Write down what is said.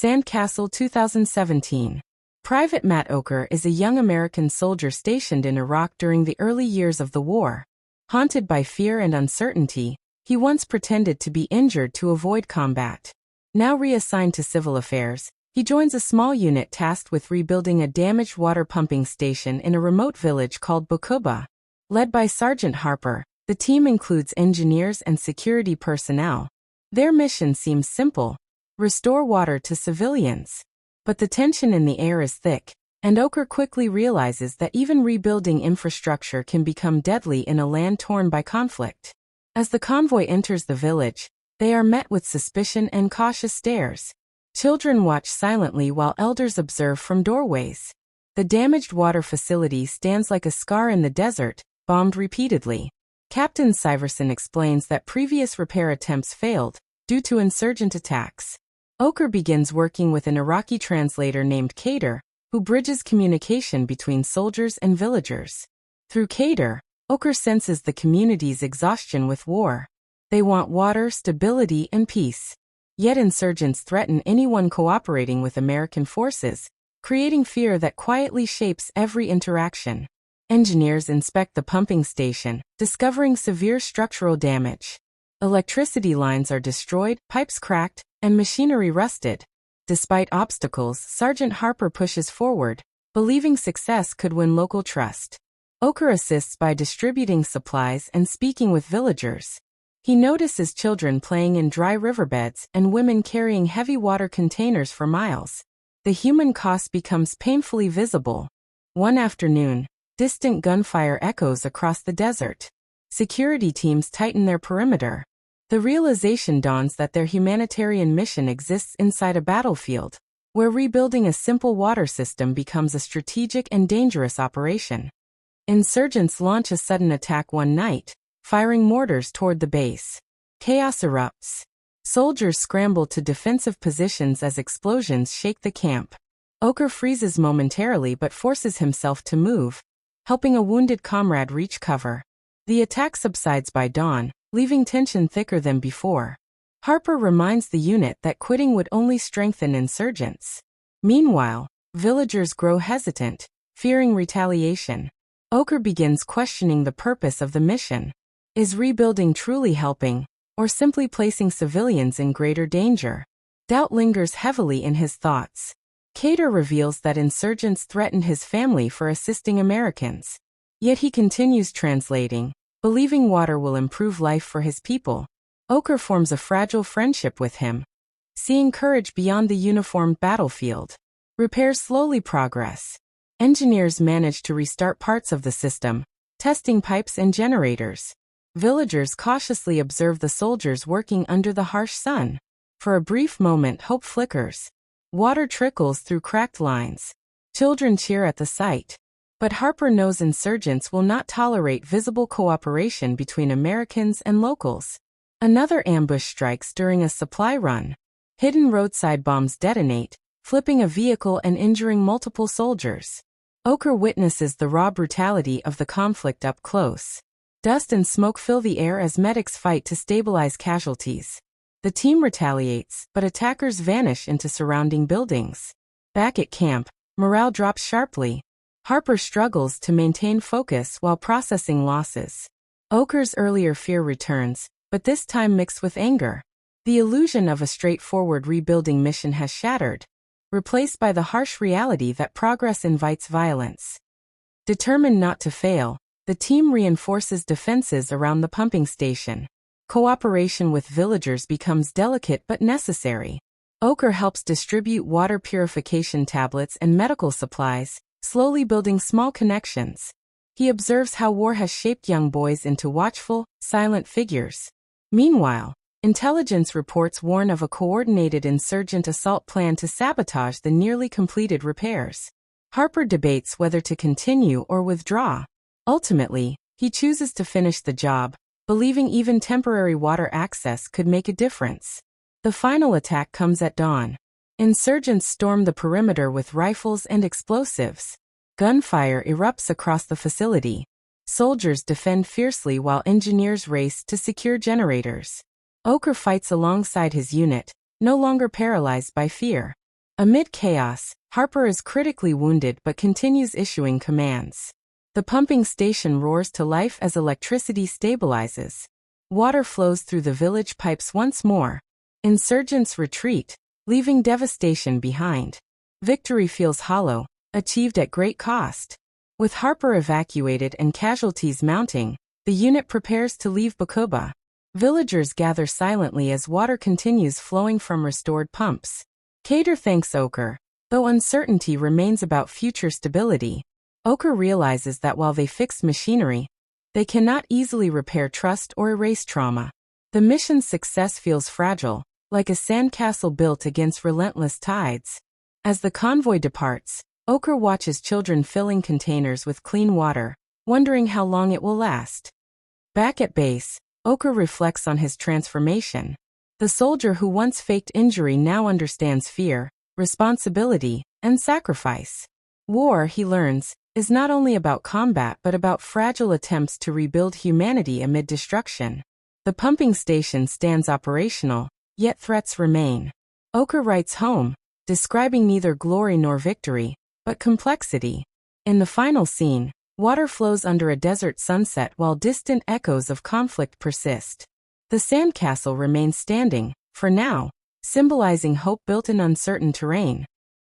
Sandcastle 2017. Private Matt Oker is a young American soldier stationed in Iraq during the early years of the war. Haunted by fear and uncertainty, he once pretended to be injured to avoid combat. Now reassigned to civil affairs, he joins a small unit tasked with rebuilding a damaged water pumping station in a remote village called Bukuba. Led by Sergeant Harper, the team includes engineers and security personnel. Their mission seems simple: restore water to civilians. But the tension in the air is thick, and Oker quickly realizes that even rebuilding infrastructure can become deadly in a land torn by conflict. As the convoy enters the village, they are met with suspicion and cautious stares. Children watch silently while elders observe from doorways. The damaged water facility stands like a scar in the desert, bombed repeatedly. Captain Syverson explains that previous repair attempts failed due to insurgent attacks. Oker begins working with an Iraqi translator named Kader, who bridges communication between soldiers and villagers. Through Kader, Oker senses the community's exhaustion with war. They want water, stability, and peace. Yet insurgents threaten anyone cooperating with American forces, creating fear that quietly shapes every interaction. Engineers inspect the pumping station, discovering severe structural damage. Electricity lines are destroyed, pipes cracked, and machinery rusted. Despite obstacles, Sergeant Harper pushes forward, believing success could win local trust. Oker assists by distributing supplies and speaking with villagers. He notices children playing in dry riverbeds and women carrying heavy water containers for miles. The human cost becomes painfully visible. One afternoon, distant gunfire echoes across the desert. Security teams tighten their perimeter. The realization dawns that their humanitarian mission exists inside a battlefield, where rebuilding a simple water system becomes a strategic and dangerous operation. Insurgents launch a sudden attack one night, firing mortars toward the base. Chaos erupts. Soldiers scramble to defensive positions as explosions shake the camp. Oker freezes momentarily but forces himself to move, helping a wounded comrade reach cover. The attack subsides by dawn, leaving tension thicker than before. Harper reminds the unit that quitting would only strengthen insurgents. Meanwhile, villagers grow hesitant, fearing retaliation. Oker begins questioning the purpose of the mission. Is rebuilding truly helping, or simply placing civilians in greater danger? Doubt lingers heavily in his thoughts. Kader reveals that insurgents threatened his family for assisting Americans. Yet he continues translating, believing water will improve life for his people. Oker forms a fragile friendship with him, seeing courage beyond the uniformed battlefield. Repairs slowly progress. Engineers manage to restart parts of the system, testing pipes and generators. Villagers cautiously observe the soldiers working under the harsh sun. For a brief moment, hope flickers. Water trickles through cracked lines. Children cheer at the sight. But Harper knows insurgents will not tolerate visible cooperation between Americans and locals. Another ambush strikes during a supply run. Hidden roadside bombs detonate, flipping a vehicle and injuring multiple soldiers. Oker witnesses the raw brutality of the conflict up close. Dust and smoke fill the air as medics fight to stabilize casualties. The team retaliates, but attackers vanish into surrounding buildings. Back at camp, morale drops sharply. Harper struggles to maintain focus while processing losses. Oker's earlier fear returns, but this time mixed with anger. The illusion of a straightforward rebuilding mission has shattered, replaced by the harsh reality that progress invites violence. Determined not to fail, the team reinforces defenses around the pumping station. Cooperation with villagers becomes delicate but necessary. Oker helps distribute water purification tablets and medical supplies, slowly building small connections. He observes how war has shaped young boys into watchful, silent figures. Meanwhile, intelligence reports warn of a coordinated insurgent assault plan to sabotage the nearly completed repairs. Harper debates whether to continue or withdraw. Ultimately, he chooses to finish the job, believing even temporary water access could make a difference. The final attack comes at dawn. Insurgents storm the perimeter with rifles and explosives. Gunfire erupts across the facility. Soldiers defend fiercely while engineers race to secure generators. Oker fights alongside his unit, no longer paralyzed by fear. Amid chaos, Harper is critically wounded but continues issuing commands. The pumping station roars to life as electricity stabilizes. Water flows through the village pipes once more. Insurgents retreat, leaving devastation behind. Victory feels hollow, achieved at great cost. With Harper evacuated and casualties mounting, the unit prepares to leave Bakuba. Villagers gather silently as water continues flowing from restored pumps. Kader thanks Oker. Though uncertainty remains about future stability, Oker realizes that while they fix machinery, they cannot easily repair trust or erase trauma. The mission's success feels fragile, like a sandcastle built against relentless tides. As the convoy departs, Oker watches children filling containers with clean water, wondering how long it will last. Back at base, Oker reflects on his transformation. The soldier who once faked injury now understands fear, responsibility, and sacrifice. War, he learns, is not only about combat but about fragile attempts to rebuild humanity amid destruction. The pumping station stands operational, yet threats remain. Oker writes home, describing neither glory nor victory, but complexity. In the final scene, water flows under a desert sunset while distant echoes of conflict persist. The sandcastle remains standing, for now, symbolizing hope built in uncertain terrain.